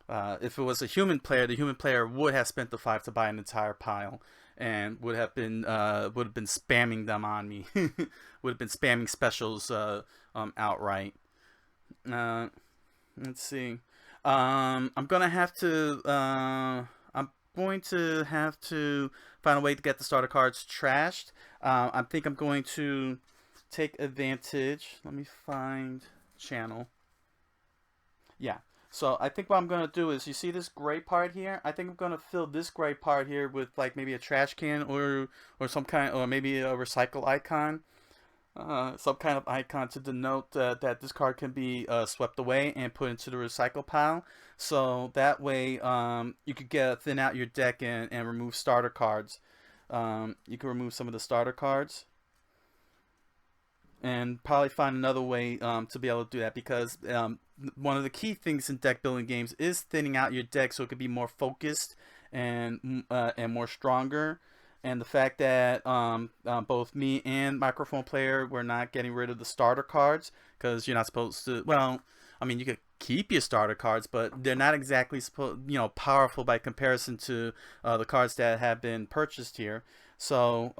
If it was a human player, the human player would have spent the 5 to buy an entire pile, and would have been spamming them on me. Would have been spamming specials outright. Let's see. I'm gonna have to. I'm going to have to find a way to get the starter cards trashed. I think I'm going to take advantage. Let me find channel. Yeah. So I think what I'm gonna do is, you see this gray part here? I think I'm gonna fill this gray part here with like maybe a trash can, or some kind, or maybe a recycle icon. Some kind of icon to denote that this card can be swept away and put into the recycle pile. So that way you could thin out your deck and remove starter cards. You can remove some of the starter cards, and probably find another way to be able to do that, because one of the key things in deck building games is thinning out your deck so it can be more focused and more stronger. And the fact that both me and Microphone Player were not getting rid of the starter cards, because you're not supposed to. Well, I mean, you could keep your starter cards, but they're not exactly powerful by comparison to the cards that have been purchased here. So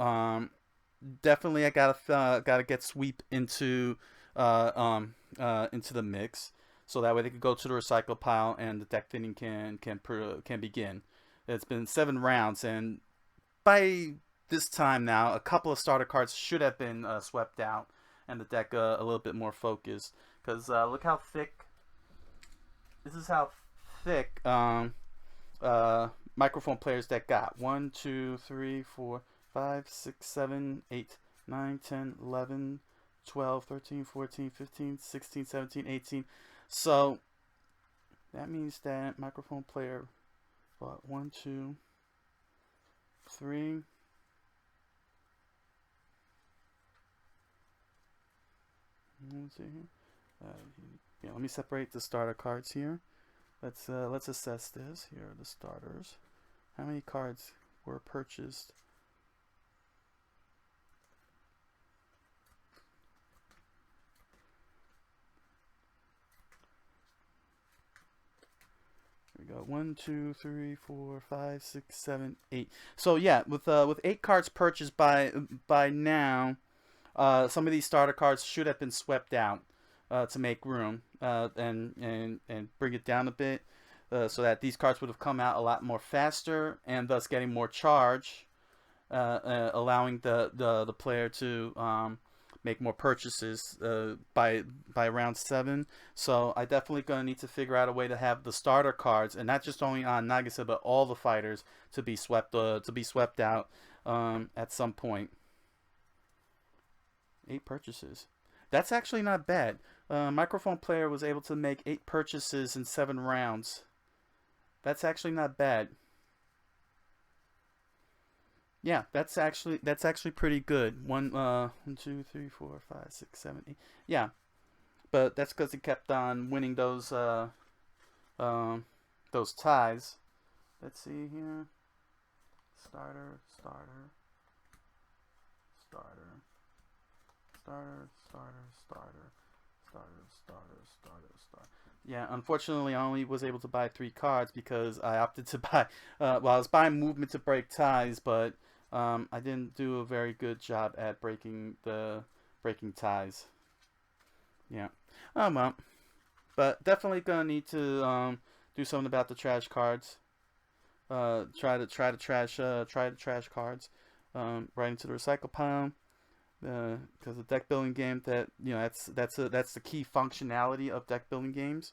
definitely, I gotta get Sweep into the mix, so that way they could go to the recycle pile and the deck thinning can begin. It's been 7 rounds, and by this time now, a couple of starter cards should have been swept out, and the deck a little bit more focused. Because look how thick. This is how thick Microphone Player's deck got. 1, 2, 3, 4, 5, 6, 7, 8, 9, 10, 11, 12, 13, 14, 15, 16, 17, 18. So that means that Microphone Player bought 1, 2, 3. Let's see here. Yeah, let me separate the starter cards here. Let's assess this. Here are the starters. How many cards were purchased? We got 1, 2, 3, 4, 5, 6, 7, 8. So yeah, with 8 cards purchased by now, some of these starter cards should have been swept out to make room and bring it down a bit, so that these cards would have come out a lot more faster, and thus getting more charge, allowing the player to make more purchases by round 7. So I definitely gonna need to figure out a way to have the starter cards, and not just only on Nagisa but all the fighters, to be swept out at some point. 8 purchases. That's actually not bad. Microphone Player was able to make 8 purchases in 7 rounds. That's actually not bad. Yeah, that's actually pretty good. 1, 2, 3, 4, 5, 6, 7, 8. Yeah, but that's because he kept on winning those ties. Let's see here. Starter. Yeah, unfortunately, I only was able to buy 3 cards because I opted to buy. Well, I was buying movement to break ties, but I didn't do a very good job at breaking ties. Yeah. Oh well, but definitely gonna need to do something about the trash cards. Try to trash cards right into the recycle pile. Because the deck building game, that's the key functionality of deck building games,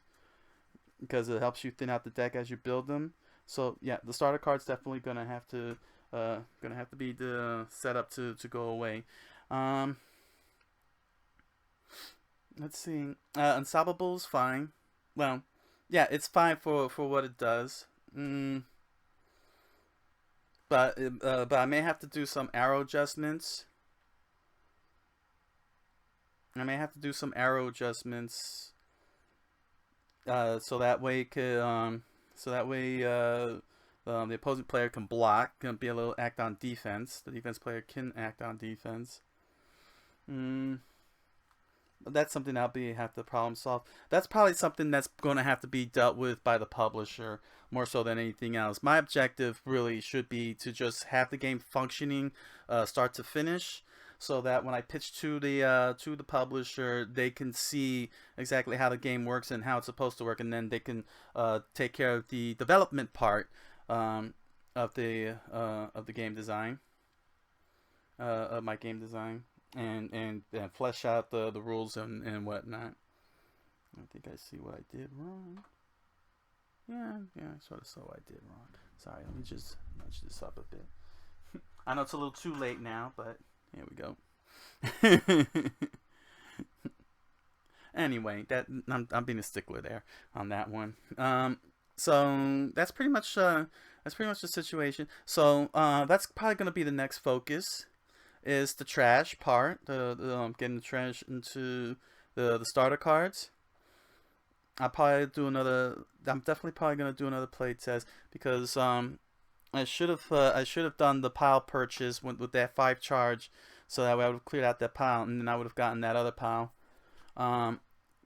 because it helps you thin out the deck as you build them. So yeah, the starter card's definitely gonna have to be set up to go away. Let's see. Unstoppable's fine. Well, yeah, it's fine for what it does. But I may have to do some arrow adjustments. I may have to do some arrow adjustments. So that way it could the opposing player can block, can be a little act on defense. The defense player can act on defense. That's something I'll have to problem solve. That's probably something that's going to have to be dealt with by the publisher more so than anything else. My objective really should be to just have the game functioning, start to finish, so that when I pitch to the publisher, they can see exactly how the game works and how it's supposed to work, and then they can take care of the development part of the game design, of my game design. And flesh out the rules and whatnot. I think I see what I did wrong. Yeah, I sort of saw what I did wrong. Sorry, let me just nudge this up a bit. I know it's a little too late now, but here we go. Anyway, I'm being a stickler there on that one. So that's pretty much the situation. So that's probably gonna be the next focus. Is the trash part, getting the trash into the starter cards. I'm definitely probably gonna do another play test because I should have done the pile purchase with that 5 charge, so that way I would have cleared out that pile and then I would have gotten that other pile.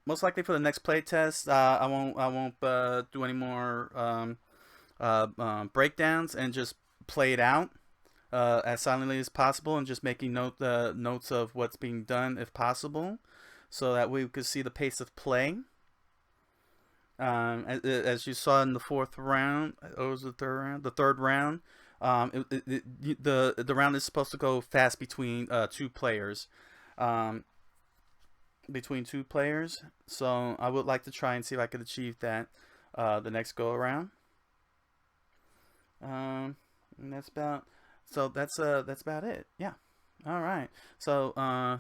Most likely for the next play test, I won't do any more breakdowns and just play it out. As silently as possible and just making notes of what's being done if possible, so that we could see the pace of play. As you saw in the 4th round, or was it the 3rd round? The 3rd round, the round is supposed to go fast between 2 players. So I would like to try and see if I could achieve that the next go around. And that's about it. Yeah. All right. So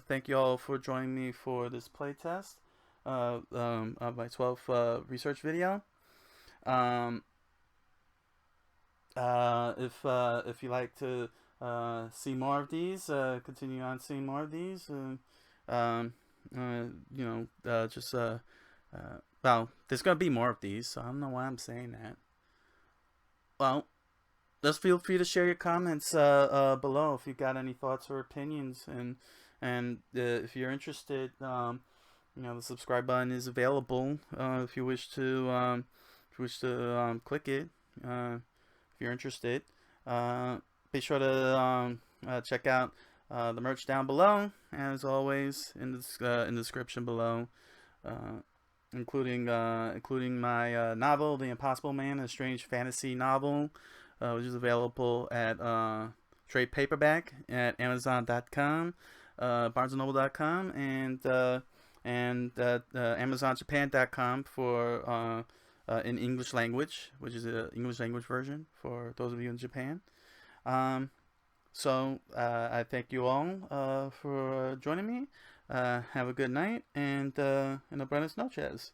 thank you all for joining me for this playtest of my 12th research video. If you like to see more of these, continue on seeing more of these. Well, there's gonna be more of these, so I don't know why I'm saying that. Well, just feel free to share your comments below if you've got any thoughts or opinions, and if you're interested, the subscribe button is available if you wish to click it. If you're interested, be sure to check out the merch down below, as always, in the description below, including my novel, The Impossible Man, a strange fantasy novel. Which is available at trade paperback at Amazon.com, BarnesandNoble.com, and AmazonJapan.com for in English language, which is an English language version for those of you in Japan. So I thank you all for joining me. Have a good night and buenas noches.